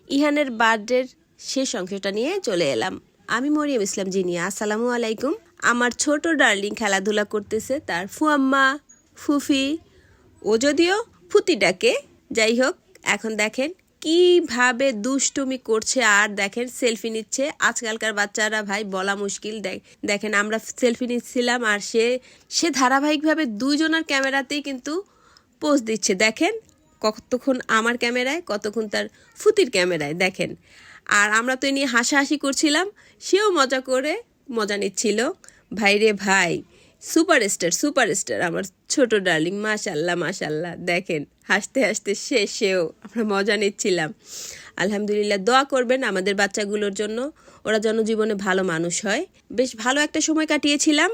ইহানের বার্থডের শেষ অংশটা নিয়ে চলে এলাম। আমি মরিয়ম ইসলাম জিনিয়া। আসসালামু আলাইকুম। আমার ছোট ডার্লিং খেলাধুলা করতেছে, তার ফুয়াম্মা ফুফি ও যদিও ফুতি ডাকে, যাই হোক এখন দেখেন কিভাবে দুষ্টুমি করছে আর দেখেন সেলফি নিচ্ছে। আজকালকার বাচ্চারা ভাই বলা মুশকিল। দেখেন আমরা সেলফি নিচ্ছিলাম আর সে ধারাবাহিকভাবে দুইজনের ক্যামেরাতেই কিন্তু পোজ দিচ্ছে। দেখেন কতক্ষণ আমার ক্যামেরায়, কতক্ষণ তার ফুতির ক্যামেরায় দেখেন। আর আমরা তো এ নিয়ে হাসাহাসি করছিলাম, সেও মজা করে মজা নিচ্ছিল। ভাই রে ভাই, সুপারস্টার আমার ছোট ডার্লিং, মাশাল্লাহ মাশাল্লাহ। দেখেন হাসতে হাসতে সেও আমরা মজা নিচ্ছিলাম। আলহামদুলিল্লাহ, দোয়া করবেন আমাদের বাচ্চাগুলোর জন্য, ওরা যেন জীবনে ভালো মানুষ হয়। বেশ ভালো একটা সময় কাটিয়েছিলাম।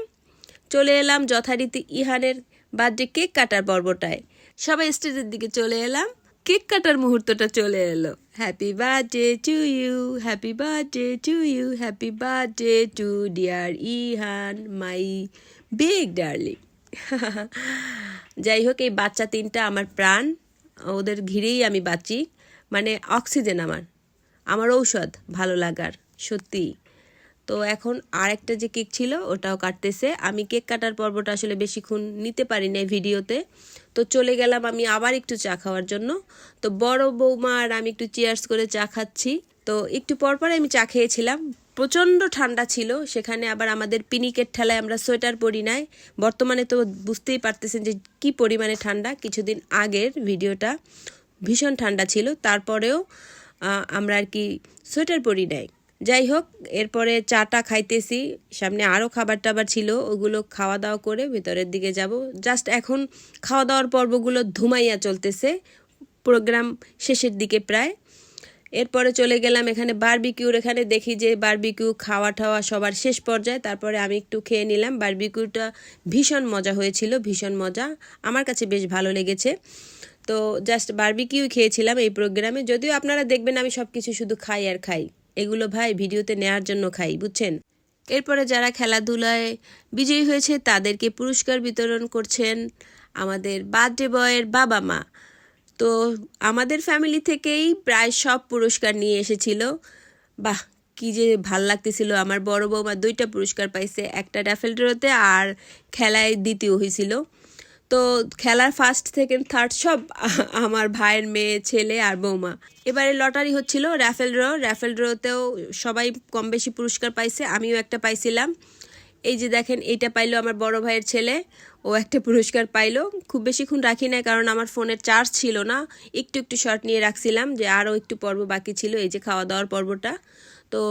চলে এলাম যথারীতি ইহানের বার্থডে কেক কাটার পর্বটায়। সবাই স্টেজের দিকে চলে এলাম, কেক কাটার মুহূর্তটা চলে এলো। Happy birthday to you, happy birthday to you, happy birthday to dear Ihan, my big darling. যাই হোক, এই বাচ্চা তিনটা আমার প্রাণ, ওদের ঘিরেই আমি বাঁচি, মানে অক্সিজেন আমার ঔষধ ভালো লাগার, সত্যি। তো এখন আরেকটা যে কেক ছিল ওটাও কাটতেছে। আমি কেক কাটার পর্বটা আসলে বেশিক্ষণ নিতে পারি না ভিডিওতে, তো চলে গেলাম আমি আবার একটু চা খাওয়ার জন্য। তো বড় বৌমা আর আমি একটু চিয়ার্স করে চা খাচ্ছি। তো একটু পর আমি চা খেয়েছিলাম, প্রচণ্ড ঠান্ডা ছিল। সেখানে আবার আমাদের পিনিকের ঠেলায় আমরা সোয়েটার পরি নাই। বর্তমানে তো বুঝতেই পারতেছেন যে কি পরিমাণে ঠান্ডা। কিছুদিন আগের ভিডিওটা ভীষণ ঠান্ডা ছিল, তারপরেও আমরা আর কি সোয়েটার পরি নাই। যাই হোক, এরপরে চাটা খাইতেছি, সামনে আরও খাবার টাবার ছিল, ওগুলো খাওয়া দাওয়া করে ভেতরের দিকে যাব। জাস্ট এখন খাওয়া দাওয়ার পর্বগুলো ধুমাইয়া চলতেছে, প্রোগ্রাম শেষের দিকে প্রায়। এরপরে চলে গেলাম এখানে বারবিকিউর, এখানে দেখি যে বারবিকিউ খাওয়া টাওয়া সবার শেষ পর্যায়ে। তারপরে আমি একটু খেয়ে নিলাম। বারবিকিউটা ভীষণ মজা হয়েছিল, ভীষণ মজা, আমার কাছে বেশ ভালো লেগেছে। তো জাস্ট বারবিকিউ খেয়েছিলাম এই প্রোগ্রামে। যদিও আপনারা দেখবেন আমি সব কিছু শুধু খাই আর খাই, এগুলো ভাই ভিডিওতে নেওয়ার জন্য খাই, বুঝছেন। এরপরে যারা খেলাধুলায় বিজয়ী হয়েছে তাদেরকে পুরস্কার বিতরণ করছেন আমাদের বার্থডে বয়ের বাবা মা। তো আমাদের ফ্যামিলি থেকেই প্রায় সব পুরস্কার নিয়ে এসেছিল। বাহ, কি যে ভাল লাগতেছিল। আমার বড় বৌমা 2টা পুরস্কার পাইছে, একটা র্যাফেল ড্রতে আর খেলায় দ্বিতীয় হয়েছিল। তো খেলার ফার্স্ট সেকেন্ড থার্ড সব আমার ভাইয়ের মেয়ে, ছেলে আর বৌমা। এবারে লটারি হচ্ছিল র্যাফেল ড্রতেও সবাই কম বেশি পুরস্কার পাইছে, আমিও একটা পাইছিলাম। এই যে দেখেন, এইটা পাইলো আমার বড় ভাইয়ের ছেলে, ও একটা পুরস্কার পাইলো। খুব বেশিক্ষণ রাখি না, কারণ আমার ফোনের চার্জ ছিল না, একটু শর্ট নিয়ে রাখছিলাম যে আরও একটু পর্ব বাকি ছিল, এই যে খাওয়া দাওয়ার পর্বটা। তো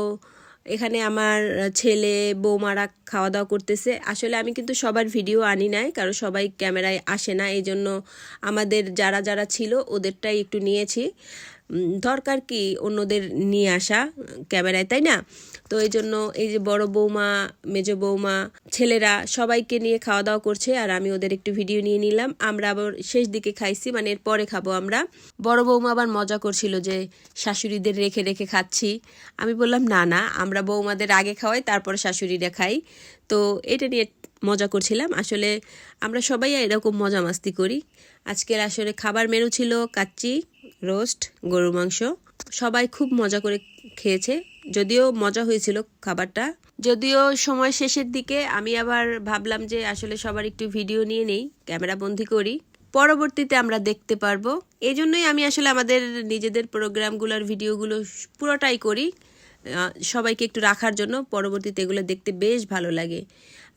এখানে আমার ছেলে বৌমারা খাওয়া দাওয়া করতেছে। আসলে আমি কিন্তু সবার ভিডিও আনি নাই, কারণ সবাই ক্যামেরায় আসে না, এই জন্য আমাদের যারা ছিল ওদেরটাই একটু নিয়েছি। দরকার কি অন্যদের নিয়ে আসা ক্যামেরায়, তাই না? তো এই জন্য এই যে বড় বৌমা, মেজো বৌমা, ছেলেরা সবাইকে নিয়ে খাওয়া দাওয়া করছে, আর আমি ওদের একটু ভিডিও নিয়ে নিলাম। আমরা আবার শেষ দিকে খাইছি, মানে এর পরে খাবো আমরা। বড় বৌমা আবার মজা করছিল যে শাশুড়িদের রেখে রেখে খাচ্ছি। আমি বললাম না, আমরা বৌমাদের আগে খাওয়াই, তারপরে শাশুড়িরা খাই। তো এটা নিয়ে মজা করছিলাম। আসলে আমরা সবাই এরকম মজা মাস্তি করি। আজকের আসলে খাবার মেনু ছিল কাচ্চি, রোস্ট, গরুর মাংস। সবাই খুব মজা করে খেয়েছে, যদিও মজা হয়েছিল খাবারটা। যদিও সময় শেষের দিকে আমি আবার ভাবলাম যে আসলে সবার একটু ভিডিও নিয়ে নেই, ক্যামেরা বন্দি করি, পরবর্তীতে আমরা দেখতে পারবো। এই জন্যই আমি আসলে আমাদের নিজেদের প্রোগ্রামগুলোর ভিডিওগুলো পুরোটাই করি, সবাইকে একটু রাখার জন্য। পরবর্তীতে এগুলো দেখতে বেশ ভালো লাগে।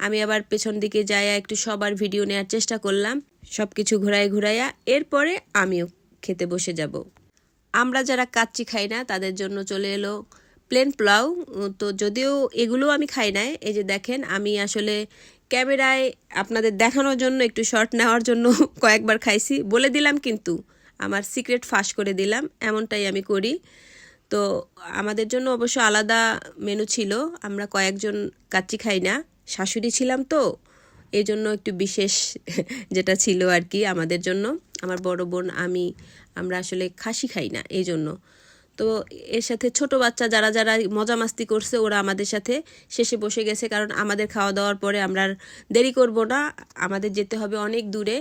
আমি আবার পেছন দিকে যাইয়া একটু সবার ভিডিও নেওয়ার চেষ্টা করলাম, সব কিছু ঘুরাইয়া। এরপরে আমিও খেতে বসে যাব। আমরা যারা কাচ্চি খাই না তাদের জন্য চলে এলো প্লেন পোলাও। তো যদিও এগুলো আমি খাই না, এই যে দেখেন আমি আসলে ক্যামেরায় আপনাদের দেখানোর জন্য, একটু শর্ট নেওয়ার জন্য কয়েকবার খাইছি, বলে দিলাম কিন্তু আমার সিক্রেট ফাঁস করে দিলাম, এমনটাই আমি করি। তো আমাদের জন্য অবশ্য আলাদা মেনু ছিল, আমরা কয়েকজন কাচ্চি খাই না, শাশুড়ি ছিলাম তো এই জন্য একটু বিশেষ যেটা ছিল আর কি আমাদের জন্য। আমার বড় বোন আমরা আসলে খাসি খাই না এই জন্য। তো এর সাথে ছোট বাচ্চা যারা মজা মাস্তি করছে ওরা আমাদের সাথে শেষে বসে গেছে, কারণ আমাদের খাওয়া দাওয়ার পরে আমরা দেরি করব না, আমাদের যেতে হবে অনেক দূরে।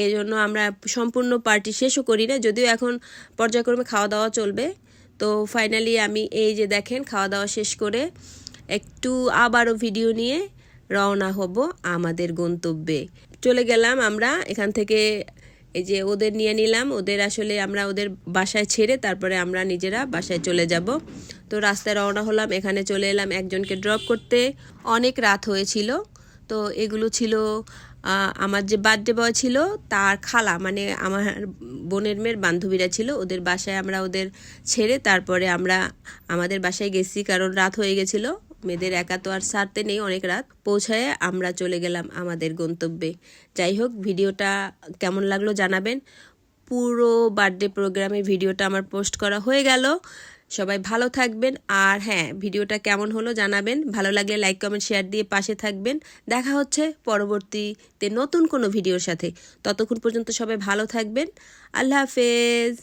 এই জন্য আমরা সম্পূর্ণ পার্টি শেষও করি না, যদিও এখন পর্যায়ক্রমে খাওয়া দাওয়া চলবে। তো ফাইনালি আমি এই যে দেখেন খাওয়া দাওয়া শেষ করে একটু আবারও ভিডিও নিয়ে রওনা হব আমাদের গন্তব্যে। চলে গেলাম আমরা এখান থেকে, এই যে ওদের নিয়ে নিলাম, ওদের আসলে আমরা ওদের বাসায় ছেড়ে তারপরে আমরা নিজেরা বাসায় চলে যাব। তো রাস্তায় রওনা হলাম, এখানে চলে এলাম একজনকে ড্রপ করতে। অনেক রাত হয়েছিল। তো এগুলো ছিল আমার যে বার্থডে বয় ছিল তার খালা, মানে আমার বোনের মেয়ের বান্ধবীরা ছিল, ওদের বাসায় আমরা ওদের ছেড়ে তারপরে আমরা আমাদের বাসায় গেছি, কারণ রাত হয়ে গেছিলো, মেয়েদের একা তো আর ছাড়তে নেই, অনেক রাত। পৌঁছায় আমরা চলে গেলাম আমাদের গন্তব্যে। যাই হোক, ভিডিওটা কেমন লাগলো জানাবেন। পুরো বার্থডে প্রোগ্রামে ভিডিওটা আমার পোস্ট করা হয়ে গেল। সবাই ভালো থাকবেন, আর হ্যাঁ, ভিডিওটা কেমন হলো জানাবেন। ভালো লাগলে লাইক কমেন্ট শেয়ার দিয়ে পাশে থাকবেন। দেখা হচ্ছে পরবর্তীতে নতুন কোনো ভিডিওর সাথে। ততক্ষণ পর্যন্ত সবাই ভালো থাকবেন। আল্লাহ হাফেজ।